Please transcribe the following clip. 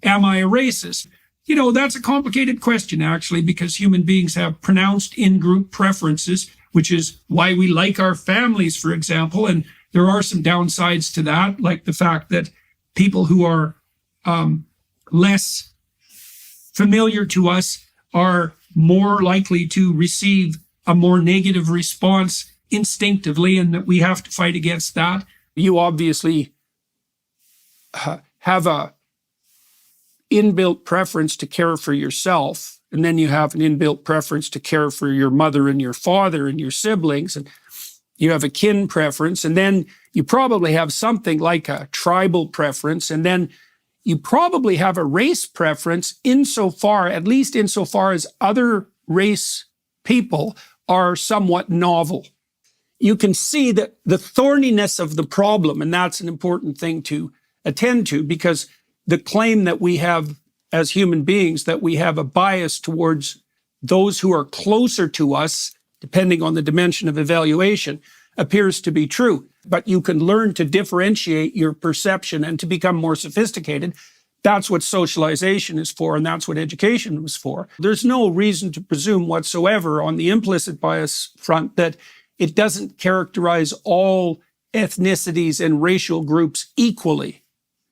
am I a racist? You know, that's a complicated question, actually, because human beings have pronounced in-group preferences, which is why we like our families, for example. And there are some downsides to that, like the fact that people who are less familiar to us are more likely to receive a more negative response instinctively, and that we have to fight against that. You obviously have a inbuilt preference to care for yourself, and then you have an inbuilt preference to care for your mother and your father and your siblings, and you have a kin preference, and then you probably have something like a tribal preference, and then you probably have a race preference insofar, at least insofar as other race people are somewhat novel. You can see that the thorniness of the problem, and that's an important thing to attend to, because the claim that we have as human beings, that we have a bias towards those who are closer to us, depending on the dimension of evaluation, appears to be true. But you can learn to differentiate your perception and to become more sophisticated. That's what socialization is for, and that's what education was for. There's no reason to presume whatsoever on the implicit bias front that it doesn't characterize all ethnicities and racial groups equally.